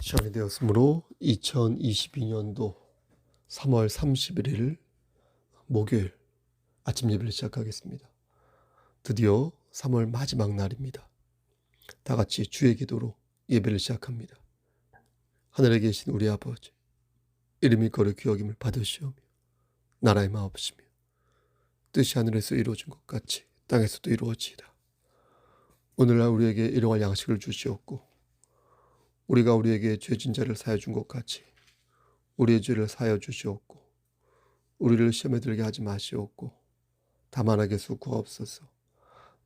시간이 되었으므로 2022년도 3월 31일 목요일 아침 예배를 시작하겠습니다. 드디어 3월 마지막 날입니다. 다 같이 주의 기도로 예배를 시작합니다. 하늘에 계신 우리 아버지, 이름이 거룩히 귀여김을 받으시오며 나라의 마옵시며 뜻이 하늘에서 이루어진 것 같이 땅에서도 이루어지이다. 오늘날 우리에게 일용할 양식을 주시옵고 우리가 우리에게 죄진 자를 사하여 준 것 같이 우리의 죄를 사하여 주시옵고 우리를 시험에 들게 하지 마시옵고 다만 악에서 구하옵소서.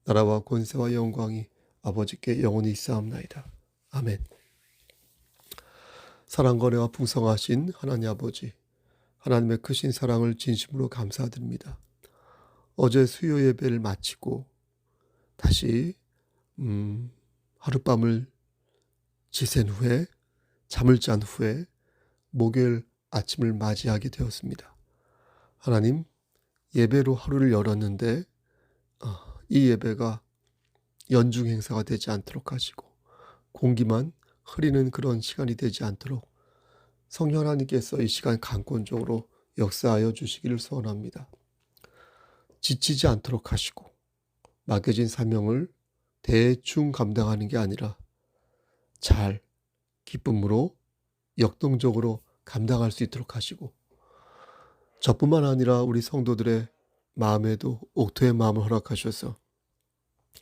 나라와 권세와 영광이 아버지께 영원히 있사옵나이다. 아멘. 사랑과 은혜와 풍성하신 하나님 아버지, 하나님의 크신 사랑을 진심으로 감사드립니다. 어제 수요 예배를 마치고 다시 하룻밤을 지샌 후에 잠을 잔 후에 목요일 아침을 맞이하게 되었습니다. 하나님, 예배로 하루를 열었는데 이 예배가 연중 행사가 되지 않도록 하시고 공기만 흐리는 그런 시간이 되지 않도록 성령 하나님께서 이 시간 강권적으로 역사하여 주시기를 소원합니다. 지치지 않도록 하시고 맡겨진 사명을 대충 감당하는 게 아니라 잘 기쁨으로 역동적으로 감당할 수 있도록 하시고 저뿐만 아니라 우리 성도들의 마음에도 옥토의 마음을 허락하셔서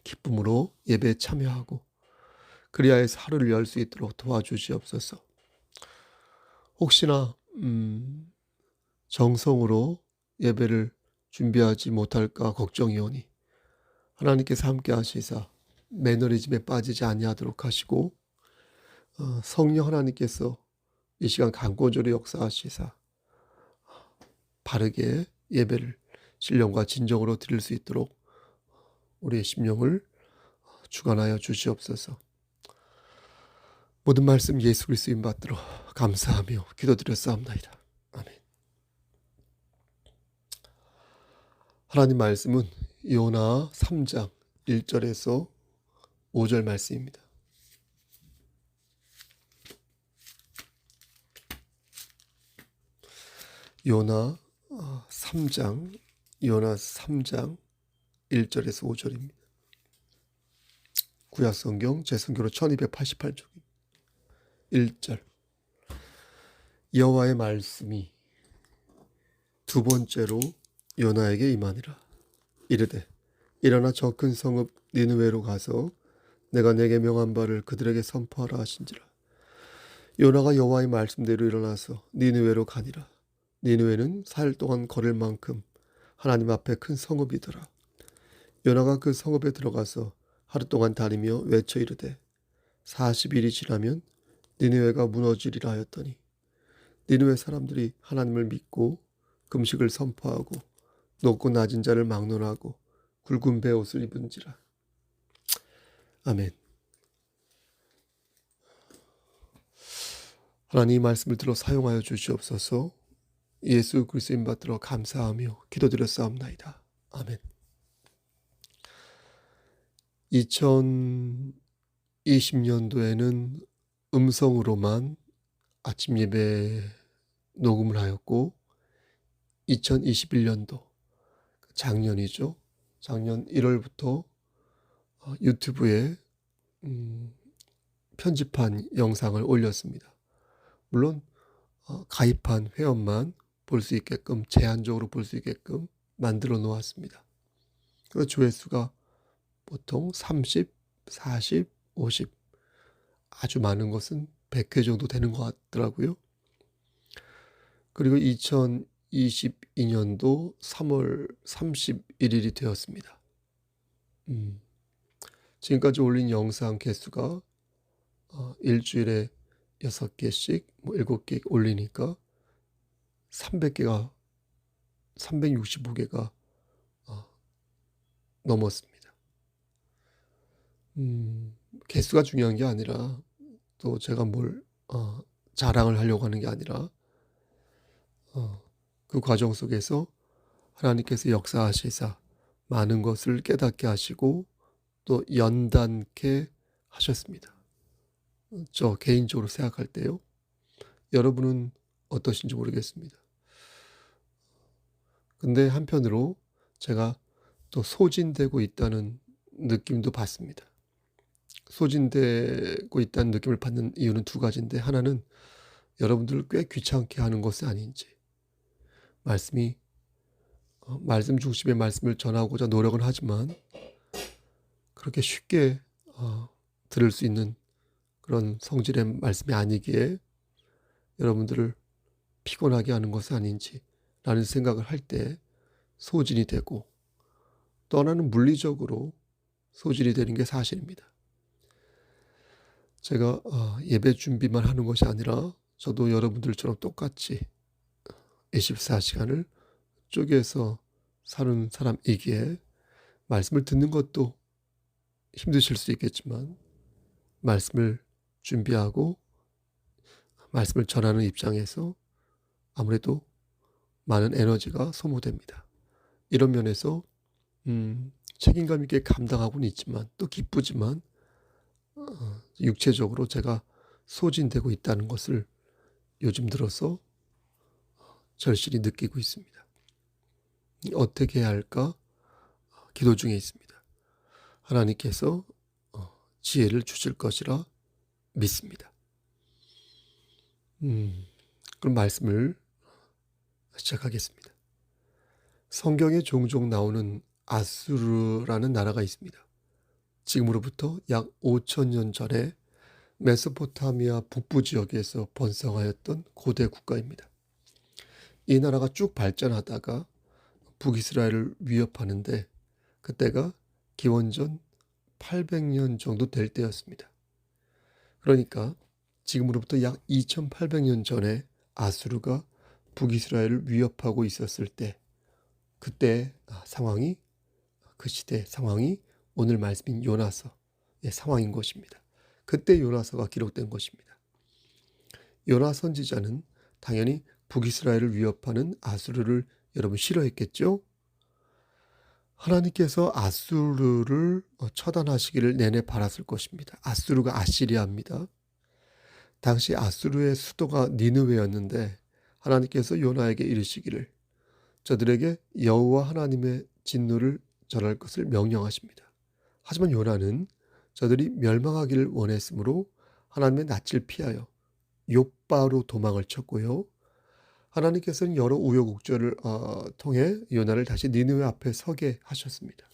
기쁨으로 예배에 참여하고 그리하여서 하루를 열 수 있도록 도와주시옵소서. 혹시나 정성으로 예배를 준비하지 못할까 걱정이오니 하나님께서 함께 하시사 매너리즘에 빠지지 아니하도록 하시고 성령 하나님께서 이 시간 강권적으로 역사하시사 바르게 예배를 신령과 진정으로 드릴 수 있도록 우리의 심령을 주관하여 주시옵소서. 모든 말씀 예수 그리스도 이름 받들어 감사하며 기도드렸사옵나이다. 아멘. 하나님 말씀은 요나 3장 1절에서 5절 말씀입니다. 요나 3장 1절에서 5절입니다. 구약성경 제성교로 1288쪽 1절. 여호와의 말씀이 두 번째로 요나에게 임하니라. 이르되 일어나 저 큰 성읍 니느웨로 가서 내가 내게 명한 바를 그들에게 선포하라 하신지라. 요나가 여호와의 말씀대로 일어나서 니느웨로 가니라. 니느웨는 4일 동안 걸을 만큼 하나님 앞에 큰 성읍이더라. 요나가 그 성읍에 들어가서 하루 동안 다니며 외쳐 이르되 40일이 지나면 니느웨가 무너지리라 하였더니 니느웨 사람들이 하나님을 믿고 금식을 선포하고 높고 낮은 자를 막론하고 굵은 베옷을 입은지라. 아멘. 하나님 이 말씀을 들어 사용하여 주시옵소서. 예수 그리스도 이름 받들어 감사하며 기도드렸사옵나이다. 아멘. 2020년도에는 음성으로만 아침 예배 녹음을 하였고 2021년도 작년이죠. 작년 1월부터 유튜브에 편집한 영상을 올렸습니다. 물론 가입한 회원만 볼 수 있게끔 제한적으로 볼 수 있게끔 만들어 놓았습니다. 그 조회수가 보통 30, 40, 50 아주 많은 것은 100회 정도 되는 것 같더라고요. 그리고 2022년도 3월 31일이 되었습니다. 지금까지 올린 영상 개수가 일주일에 6개씩 7개 올리니까 365개가 넘었습니다. 개수가 중요한 게 아니라 또 제가 뭘 자랑을 하려고 하는 게 아니라 그 과정 속에서 하나님께서 역사하시사 많은 것을 깨닫게 하시고 또 연단케 하셨습니다. 저 개인적으로 생각할 때요. 여러분은 어떠신지 모르겠습니다. 근데 한편으로 제가 또 소진되고 있다는 느낌도 받습니다. 소진되고 있다는 느낌을 받는 이유는 두 가지인데, 하나는 여러분들을 꽤 귀찮게 하는 것이 아닌지, 말씀이 말씀 중심의 말씀을 전하고자 노력은 하지만 그렇게 쉽게 들을 수 있는 그런 성질의 말씀이 아니기에 여러분들을 피곤하게 하는 것은 아닌지라는 생각을 할 때 소진이 되고, 또 하나는 물리적으로 소진이 되는 게 사실입니다. 제가 예배 준비만 하는 것이 아니라 저도 여러분들처럼 똑같이 24시간을 쪼개서 사는 사람이기에 말씀을 듣는 것도 힘드실 수 있겠지만, 말씀을 준비하고 말씀을 전하는 입장에서 아무래도 많은 에너지가 소모됩니다. 이런 면에서 책임감 있게 감당하고는 있지만, 또 기쁘지만 육체적으로 제가 소진되고 있다는 것을 요즘 들어서 절실히 느끼고 있습니다. 어떻게 해야 할까 기도 중에 있습니다. 하나님께서 지혜를 주실 것이라 믿습니다. 그럼 말씀을 시작하겠습니다. 성경에 종종 나오는 아수르라는 나라가 있습니다. 지금으로부터 약 5,000년 전에 메소포타미아 북부 지역에서 번성하였던 고대 국가입니다. 이 나라가 쭉 발전하다가 북이스라엘을 위협하는데, 그때가 기원전 800년 정도 될 때였습니다. 그러니까 지금으로부터 약 2800년 전에 아수르가 북이스라엘을 위협하고 있었을 때, 그때 상황이, 그 시대 상황이 오늘 말씀인 요나서의 상황인 것입니다. 그때 요나서가 기록된 것입니다. 요나 선지자는 당연히 북이스라엘을 위협하는 아수르를 여러분 싫어했겠죠? 하나님께서 아수르를 처단하시기를 내내 바랐을 것입니다. 아수르가 아시리아입니다. 당시 아수르의 수도가 니느웨였는데, 하나님께서 요나에게 이르시기를 저들에게 여호와 하나님의 진노를 전할 것을 명령하십니다. 하지만 요나는 저들이 멸망하기를 원했으므로 하나님의 낯을 피하여 욥바로 도망을 쳤고요. 하나님께서는 여러 우여곡절을 통해 요나를 다시 니느웨 앞에 서게 하셨습니다.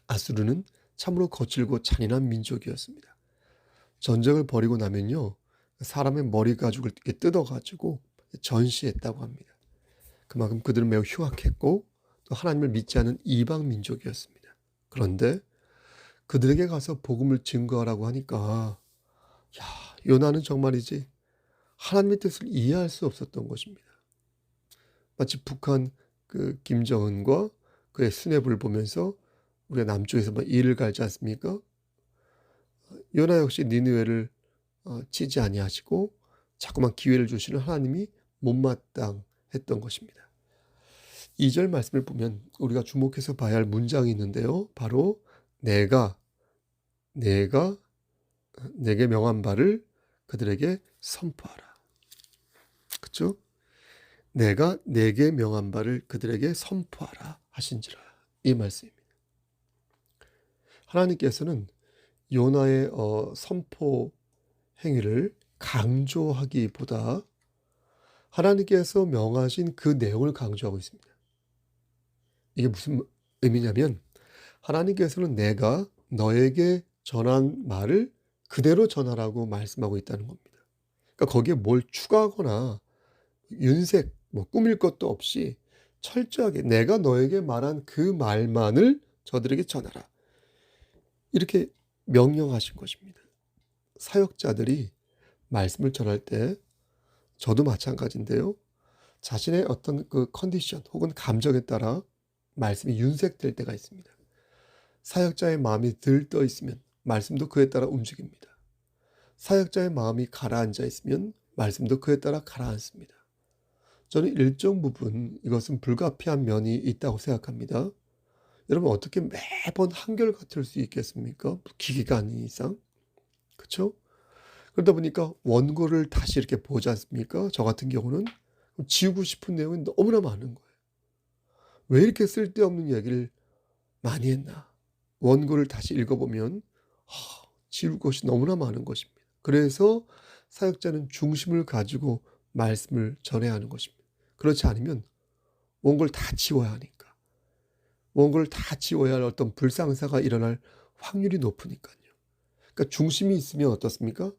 아수르는 참으로 거칠고 잔인한 민족이었습니다. 전쟁을 벌이고 나면요, 사람의 머리 가죽을 이렇게 뜯어가지고 전시했다고 합니다. 그만큼 그들은 매우 흉악했고 또 하나님을 믿지 않은 이방 민족이었습니다. 그런데 그들에게 가서 복음을 증거하라고 하니까 요나는 정말이지 하나님의 뜻을 이해할 수 없었던 것입니다. 마치 북한 그 김정은과 그의 수뇌부를 보면서 우리가 남쪽에서 이를 갈지 않습니까? 요나 역시 니느웨를 치지 아니하시고 자꾸만 기회를 주시는 하나님이 못마땅했던 것입니다. 2절 말씀을 보면 우리가 주목해서 봐야 할 문장이 있는데요. 바로 내가 내게 명한 바를 그들에게 선포하라. 그렇죠? 내가 내게 명한 바를 그들에게 선포하라 하신지라, 이 말씀입니다. 하나님께서는 요나의 선포 행위를 강조하기보다 하나님께서 명하신 그 내용을 강조하고 있습니다. 이게 무슨 의미냐면, 하나님께서는 내가 너에게 전한 말을 그대로 전하라고 말씀하고 있다는 겁니다. 그러니까 거기에 뭘 추가하거나 윤색 꾸밀 것도 없이 철저하게 내가 너에게 말한 그 말만을 저들에게 전하라, 이렇게 명령하신 것입니다. 사역자들이 말씀을 전할 때, 저도 마찬가지인데요, 자신의 어떤 그 컨디션 혹은 감정에 따라 말씀이 윤색될 때가 있습니다. 사역자의 마음이 들떠 있으면 말씀도 그에 따라 움직입니다. 사역자의 마음이 가라앉아 있으면 말씀도 그에 따라 가라앉습니다. 저는 일정 부분 이것은 불가피한 면이 있다고 생각합니다. 여러분, 어떻게 매번 한결같을 수 있겠습니까? 기계가 아닌 이상. 그렇죠? 그러다 보니까 원고를 다시 이렇게 보지 않습니까? 저 같은 경우는 지우고 싶은 내용이 너무나 많은 거예요. 왜 이렇게 쓸데없는 얘기를 많이 했나? 원고를 다시 읽어보면 지울 것이 너무나 많은 것입니다. 그래서 사역자는 중심을 가지고 말씀을 전해야 하는 것입니다. 그렇지 않으면 원고를 다 지워야 하니까. 원고를 다 지워야 할 어떤 불상사가 일어날 확률이 높으니까요. 그러니까 중심이 있으면 어떻습니까?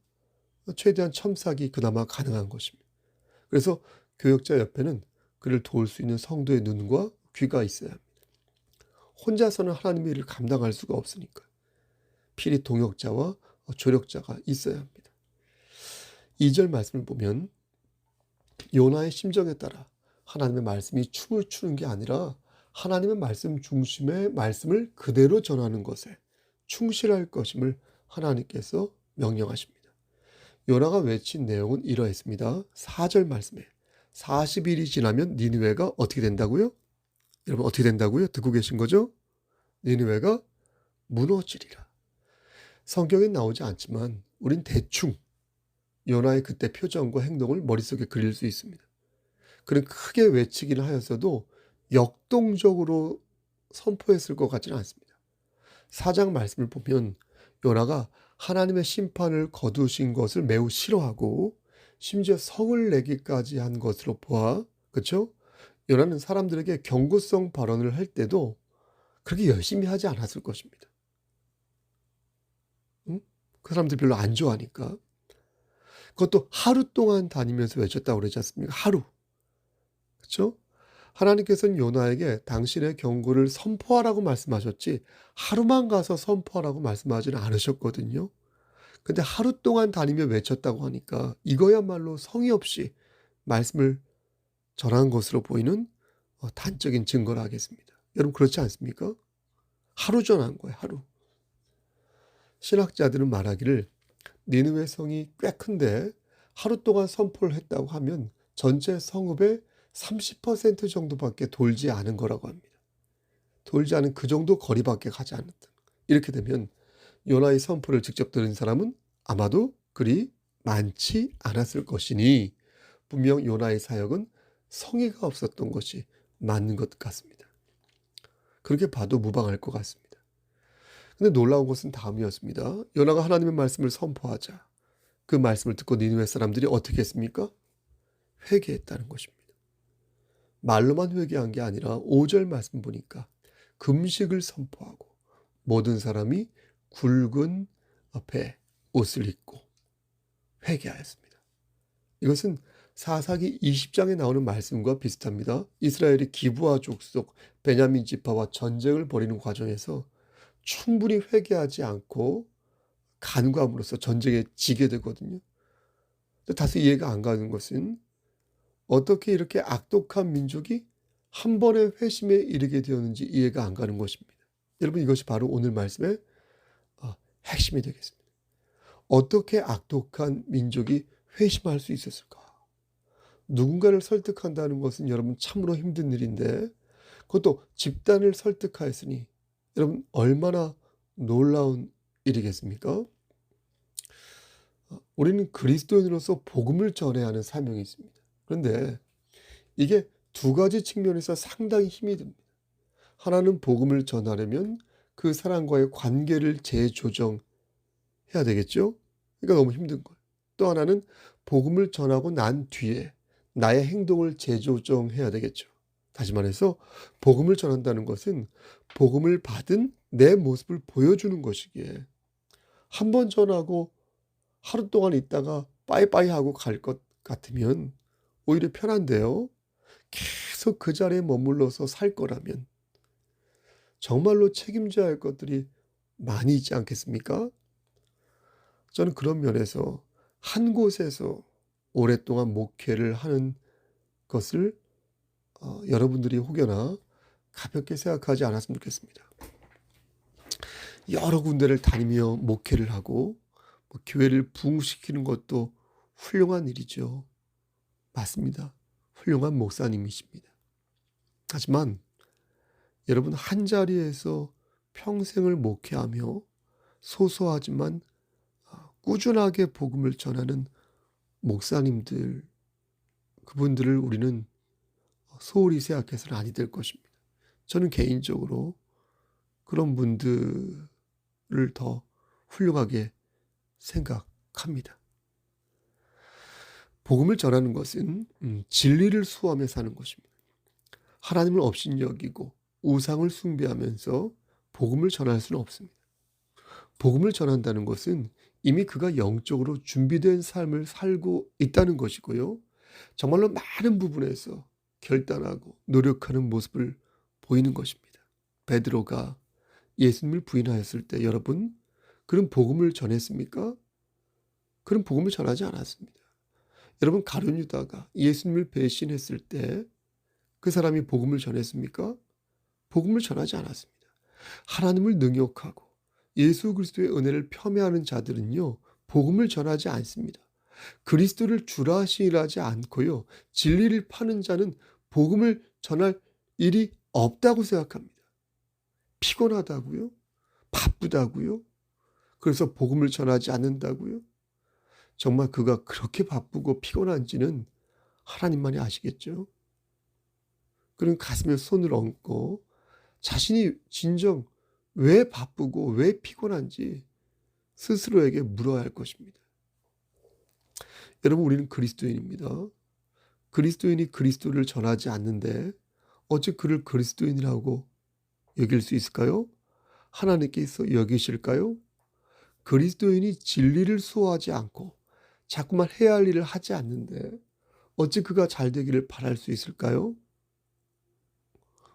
최대한 첨삭이 그나마 가능한 것입니다. 그래서 교역자 옆에는 그를 도울 수 있는 성도의 눈과 귀가 있어야 합니다. 혼자서는 하나님의 일을 감당할 수가 없으니까 필히 동역자와 조력자가 있어야 합니다. 2절 말씀을 보면 요나의 심정에 따라 하나님의 말씀이 춤을 추는 게 아니라 하나님의 말씀 중심의 말씀을 그대로 전하는 것에 충실할 것임을 하나님께서 명령하십니다. 요나가 외친 내용은 이러했습니다. 4절 말씀에 40일이 지나면 니느웨가 어떻게 된다고요? 여러분 어떻게 된다고요? 듣고 계신 거죠? 니느웨가 무너지리라. 성경에 나오지 않지만 우린 대충 요나의 그때 표정과 행동을 머릿속에 그릴 수 있습니다. 그는 크게 외치기는 하였어도 역동적으로 선포했을 것 같지는 않습니다. 4장 말씀을 보면 요나가 하나님의 심판을 거두신 것을 매우 싫어하고 심지어 성을 내기까지 한 것으로 보아, 그렇죠? 요나는 사람들에게 경고성 발언을 할 때도 그렇게 열심히 하지 않았을 것입니다. 응? 그 사람들 별로 안 좋아하니까. 그것도 하루 동안 다니면서 외쳤다고 그러지 않습니까? 하루. 그렇죠? 하나님께서는 요나에게 당신의 경고를 선포하라고 말씀하셨지 하루만 가서 선포하라고 말씀하지는 않으셨거든요. 근데 하루 동안 다니며 외쳤다고 하니까 이거야말로 성의 없이 말씀을 전한 것으로 보이는 단적인 증거라 하겠습니다. 여러분 그렇지 않습니까? 하루 전한 거예요. 하루. 신학자들은 말하기를 니느웨 성이 꽤 큰데 하루 동안 선포를 했다고 하면 전체 성읍의 30% 정도밖에 돌지 않은 거라고 합니다. 돌지 않은 그 정도 거리밖에 가지 않았다. 이렇게 되면 요나의 선포를 직접 들은 사람은 아마도 그리 많지 않았을 것이니 분명 요나의 사역은 성의가 없었던 것이 맞는 것 같습니다. 그렇게 봐도 무방할 것 같습니다. 근데 놀라운 것은 다음이었습니다. 요나가 하나님의 말씀을 선포하자 그 말씀을 듣고 니느웨 사람들이 어떻게 했습니까? 회개했다는 것입니다. 말로만 회개한 게 아니라 5절 말씀 보니까 금식을 선포하고 모든 사람이 굵은 배, 옷을 입고 회개하였습니다. 이것은 사사기 20장에 나오는 말씀과 비슷합니다. 이스라엘이 기브아 족속 베냐민 지파와 전쟁을 벌이는 과정에서 충분히 회개하지 않고 간구함으로써 전쟁에 지게 되거든요. 다소 이해가 안 가는 것은 어떻게 이렇게 악독한 민족이 한 번의 회심에 이르게 되었는지 이해가 안 가는 것입니다. 여러분 이것이 바로 오늘 말씀의 핵심이 되겠습니다. 어떻게 악독한 민족이 회심할 수 있었을까? 누군가를 설득한다는 것은 여러분 참으로 힘든 일인데 그것도 집단을 설득하였으니 여러분 얼마나 놀라운 일이겠습니까? 우리는 그리스도인으로서 복음을 전해야 하는 사명이 있습니다. 그런데 이게 두 가지 측면에서 상당히 힘이 듭니다. 하나는 복음을 전하려면 그 사람과의 관계를 재조정해야 되겠죠? 그러니까 너무 힘든 거예요. 또 하나는 복음을 전하고 난 뒤에 나의 행동을 재조정해야 되겠죠. 다시 말해서 복음을 전한다는 것은 복음을 받은 내 모습을 보여주는 것이기에 한 번 전하고 하루 동안 있다가 빠이빠이 하고 갈 것 같으면 오히려 편한데요. 계속 그 자리에 머물러서 살 거라면 정말로 책임져야 할 것들이 많이 있지 않겠습니까? 저는 그런 면에서 한 곳에서 오랫동안 목회를 하는 것을 여러분들이 혹여나 가볍게 생각하지 않았으면 좋겠습니다. 여러 군데를 다니며 목회를 하고 교회를 부흥시키는 것도 훌륭한 일이죠. 맞습니다. 훌륭한 목사님이십니다. 하지만 여러분 한 자리에서 평생을 목회하며 소소하지만 꾸준하게 복음을 전하는 목사님들, 그분들을 우리는 소홀히 생각해서는 아니 될 것입니다. 저는 개인적으로 그런 분들을 더 훌륭하게 생각합니다. 복음을 전하는 것은 진리를 수호하며 사는 것입니다. 하나님을 업신여기고 우상을 숭배하면서 복음을 전할 수는 없습니다. 복음을 전한다는 것은 이미 그가 영적으로 준비된 삶을 살고 있다는 것이고요. 정말로 많은 부분에서 결단하고 노력하는 모습을 보이는 것입니다. 베드로가 예수님을 부인하였을 때 여러분, 그런 복음을 전했습니까? 그런 복음을 전하지 않았습니다. 여러분, 가룟 유다가 예수님을 배신했을 때 그 사람이 복음을 전했습니까? 복음을 전하지 않았습니다. 하나님을 능욕하고 예수 그리스도의 은혜를 폄훼하는 자들은요, 복음을 전하지 않습니다. 그리스도를 주라 시인하지 않고요, 진리를 파는 자는 복음을 전할 일이 없다고 생각합니다. 피곤하다고요? 바쁘다고요? 그래서 복음을 전하지 않는다고요? 정말 그가 그렇게 바쁘고 피곤한지는 하나님만이 아시겠죠? 그런 가슴에 손을 얹고 자신이 진정 왜 바쁘고 왜 피곤한지 스스로에게 물어야 할 것입니다. 여러분, 우리는 그리스도인입니다. 그리스도인이 그리스도를 전하지 않는데 어찌 그를 그리스도인이라고 여길 수 있을까요? 하나님께서 여기실까요? 그리스도인이 진리를 수호하지 않고 자꾸만 해야 할 일을 하지 않는데 어찌 그가 잘 되기를 바랄 수 있을까요?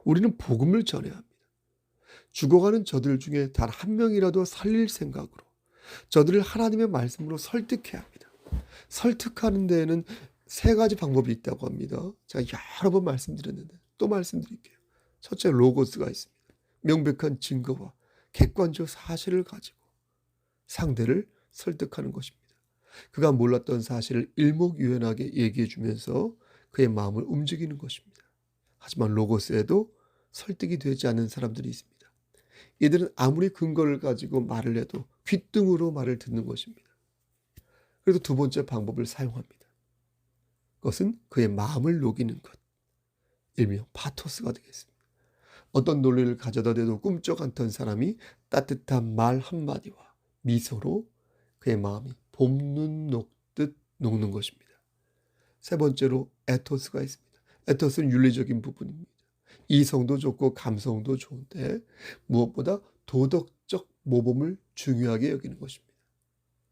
우리는 복음을 전해야 합니다. 죽어가는 저들 중에 단 한 명이라도 살릴 생각으로 저들을 하나님의 말씀으로 설득해야 합니다. 설득하는 데에는 세 가지 방법이 있다고 합니다. 제가 여러 번 말씀드렸는데 또 말씀드릴게요. 첫째, 로고스가 있습니다. 명백한 증거와 객관적 사실을 가지고 상대를 설득하는 것입니다. 그가 몰랐던 사실을 일목요연하게 얘기해 주면서 그의 마음을 움직이는 것입니다. 하지만 로고스에도 설득이 되지 않는 사람들이 있습니다. 이들은 아무리 근거를 가지고 말을 해도 귓등으로 말을 듣는 것입니다. 그래서 두 번째 방법을 사용합니다. 그것은 그의 마음을 녹이는 것, 일명 파토스가 되겠습니다. 어떤 논리를 가져다 대도 꿈쩍 않던 사람이 따뜻한 말 한마디와 미소로 그의 마음이 봄눈 녹듯 녹는 것입니다. 세 번째로 에토스가 있습니다. 에토스는 윤리적인 부분입니다. 이성도 좋고 감성도 좋은데 무엇보다 도덕적 모범을 중요하게 여기는 것입니다.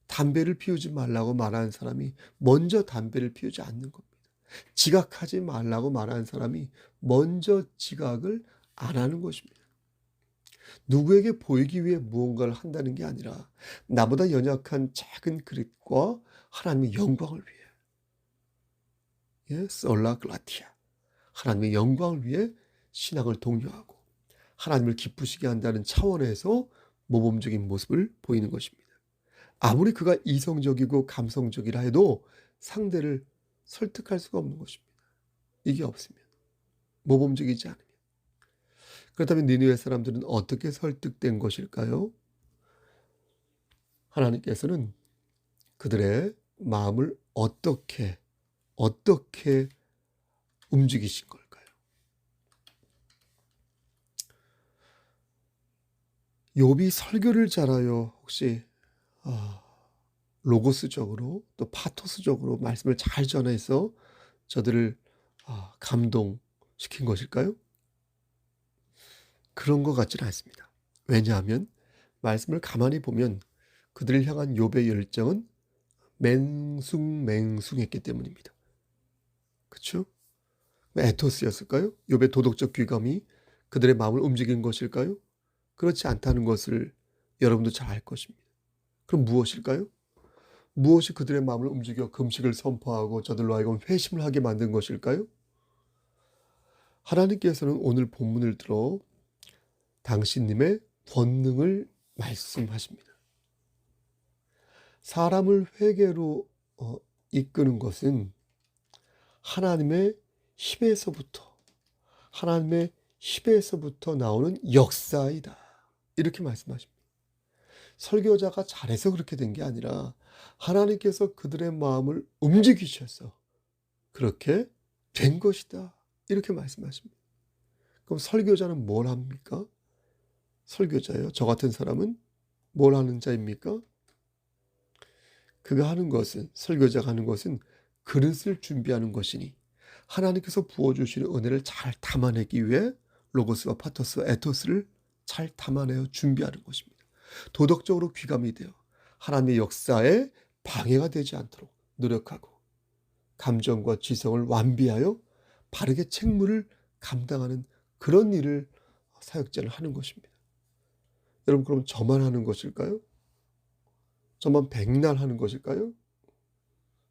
담배를 피우지 말라고 말하는 사람이 먼저 담배를 피우지 않는 겁니다. 지각하지 말라고 말하는 사람이 먼저 지각을 안 하는 것입니다. 누구에게 보이기 위해 무언가를 한다는 게 아니라 나보다 연약한 작은 그릇과 하나님의 영광을 위해, 솔라 글라티아, 하나님의 영광을 위해 신앙을 독려하고 하나님을 기쁘시게 한다는 차원에서 모범적인 모습을 보이는 것입니다. 아무리 그가 이성적이고 감성적이라 해도 상대를 설득할 수가 없는 것입니다. 이게 없으면, 모범적이지 않으면. 그렇다면 니느웨 사람들은 어떻게 설득된 것일까요? 하나님께서는 그들의 마음을 어떻게 움직이신 걸까요? 욥이 설교를 잘하여 혹시 로고스적으로 또 파토스적으로 말씀을 잘 전해서 저들을 감동시킨 것일까요? 그런 것 같지는 않습니다. 왜냐하면 말씀을 가만히 보면 그들을 향한 욥의 열정은 맹숭맹숭했기 때문입니다. 그렇죠? 에토스였을까요? 욥의 도덕적 귀감이 그들의 마음을 움직인 것일까요? 그렇지 않다는 것을 여러분도 잘 알 것입니다. 그럼 무엇일까요? 무엇이 그들의 마음을 움직여 금식을 선포하고 저들로 하여금 회심을 하게 만든 것일까요? 하나님께서는 오늘 본문을 들어 당신님의 권능을 말씀하십니다. 사람을 회개로 이끄는 것은 하나님의 힘에서부터 나오는 역사이다. 이렇게 말씀하십니다. 설교자가 잘해서 그렇게 된 게 아니라 하나님께서 그들의 마음을 움직이셔서 그렇게 된 것이다. 이렇게 말씀하십니다. 그럼 설교자는 뭘 합니까? 설교자요. 저 같은 사람은 뭘 하는 자입니까? 그가 하는 것은, 설교자가 하는 것은 그릇을 준비하는 것이니 하나님께서 부어주시는 은혜를 잘 담아내기 위해 로고스와 파토스와 에토스를 잘 담아내어 준비하는 것입니다. 도덕적으로 귀감이 되어 하나님의 역사에 방해가 되지 않도록 노력하고 감정과 지성을 완비하여 바르게 책무를 감당하는 그런 일을 사역자는 하는 것입니다. 여러분, 그럼 저만 하는 것일까요? 저만 백날 하는 것일까요?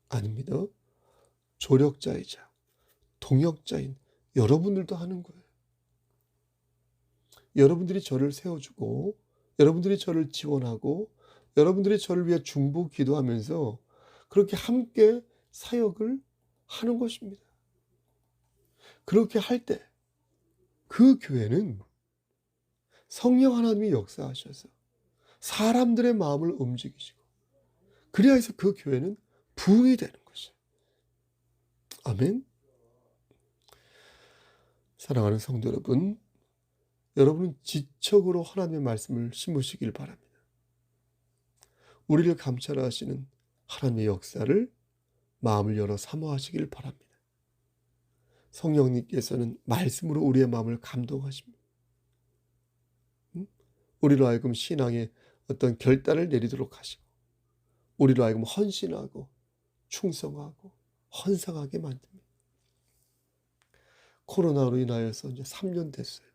아닙니다. 조력자이자 동역자인 여러분들도 하는 거예요. 여러분들이 저를 세워주고 여러분들이 저를 지원하고 여러분들이 저를 위해 중보 기도하면서 그렇게 함께 사역을 하는 것입니다. 그렇게 할 때 그 교회는 성령 하나님이 역사하셔서 사람들의 마음을 움직이시고 그래야 해서 그 교회는 부흥이 되는 것이에요. 아멘. 사랑하는 성도 여러분, 여러분은 지적으로 하나님의 말씀을 심으시길 바랍니다. 우리를 감찰하시는 하나님의 역사를 마음을 열어 사모하시길 바랍니다. 성령님께서는 말씀으로 우리의 마음을 감동하십니다. 우리로 하여금 신앙의 어떤 결단을 내리도록 하시고 우리로 하여금 헌신하고 충성하고 헌상하게 만듭니다. 코로나로 인하여서 이제 3년 됐어요.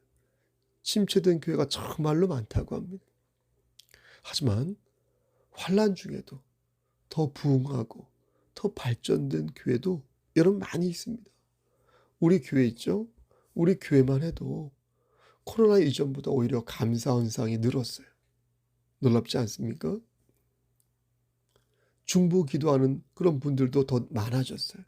침체된 교회가 정말로 많다고 합니다. 하지만 환난 중에도 더 부흥하고 더 발전된 교회도 여러분 많이 있습니다. 우리 교회 있죠? 우리 교회만 해도 코로나 이전보다 오히려 감사 헌상이 늘었어요. 놀랍지 않습니까? 중보 기도하는 그런 분들도 더 많아졌어요.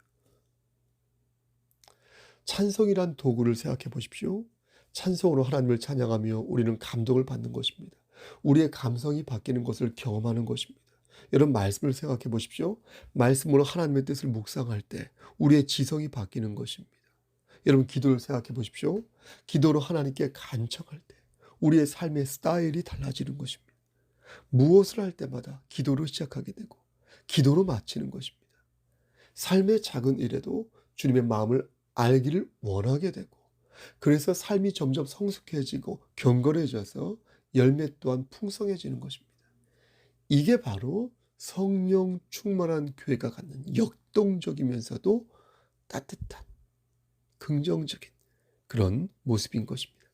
찬송이란 도구를 생각해 보십시오. 찬송으로 하나님을 찬양하며 우리는 감동을 받는 것입니다. 우리의 감성이 바뀌는 것을 경험하는 것입니다. 여러분, 말씀을 생각해 보십시오. 말씀으로 하나님의 뜻을 묵상할 때 우리의 지성이 바뀌는 것입니다. 여러분, 기도를 생각해 보십시오. 기도로 하나님께 간청할 때 우리의 삶의 스타일이 달라지는 것입니다. 무엇을 할 때마다 기도로 시작하게 되고 기도로 마치는 것입니다. 삶의 작은 일에도 주님의 마음을 알기를 원하게 되고 그래서 삶이 점점 성숙해지고 경건해져서 열매 또한 풍성해지는 것입니다. 이게 바로 성령 충만한 교회가 갖는 역동적이면서도 따뜻한 긍정적인 그런 모습인 것입니다.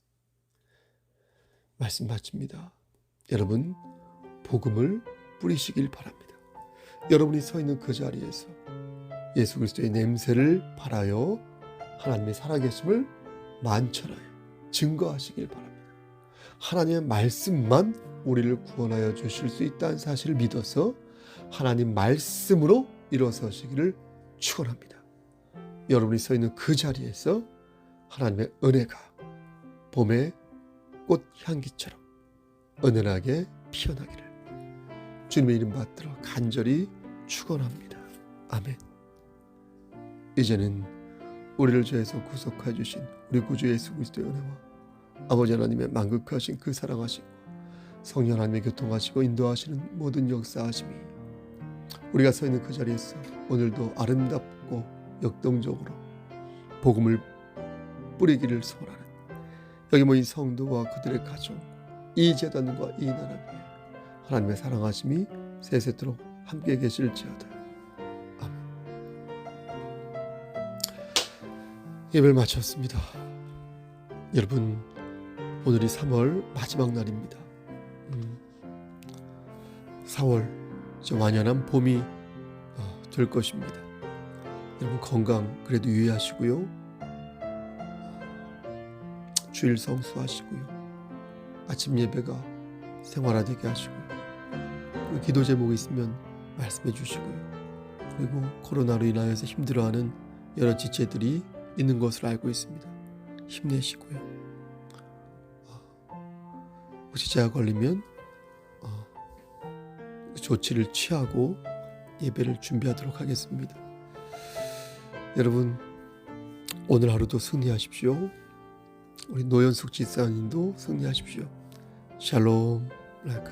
말씀 마칩니다. 여러분, 복음을 뿌리시길 바랍니다. 여러분이 서 있는 그 자리에서 예수 그리스도의 냄새를 발하여 하나님의 살아계심을 만천하여 증거하시길 바랍니다. 하나님의 말씀만 우리를 구원하여 주실 수 있다는 사실을 믿어서 하나님 말씀으로 일어서시기를 축원합니다. 여러분이 서 있는 그 자리에서 하나님의 은혜가 봄의 꽃 향기처럼 은은하게 피어나기를 주님의 이름 받들어 간절히 축원합니다. 아멘. 이제는 우리를 죄에서 구속하여 주신 우리 구주 예수 그리스도의 은혜와 아버지 하나님의 만극하신 그 사랑하시고 성령 하나님의 교통하시고 인도하시는 모든 역사하심이 우리가 서 있는 그 자리에서 오늘도 아름답고 역동적으로 복음을 뿌리기를 소원하는 여기 모인 성도와 그들의 가족, 이 제단과 이 나라 위에 하나님의 사랑하심이 세세토록 함께 계실지어다. 아멘. 예배를 마쳤습니다. 여러분, 오늘이 3월 마지막 날입니다. 4월 완연한 봄이 될 것입니다. 여러분, 건강 그래도 유의하시고요. 주일 성수하시고요. 아침 예배가 생활화되게 하시고요. 그리고 기도 제목이 있으면 말씀해 주시고요. 그리고 코로나로 인하여서 힘들어하는 여러 지체들이 있는 것을 알고 있습니다. 힘내시고요. 혹시 제가 걸리면 조치를 취하고 예배를 준비하도록 하겠습니다. 여러분, 오늘 하루도 승리하십시오. 우리 노현숙 집사님도 승리하십시오. 샬롬 라카.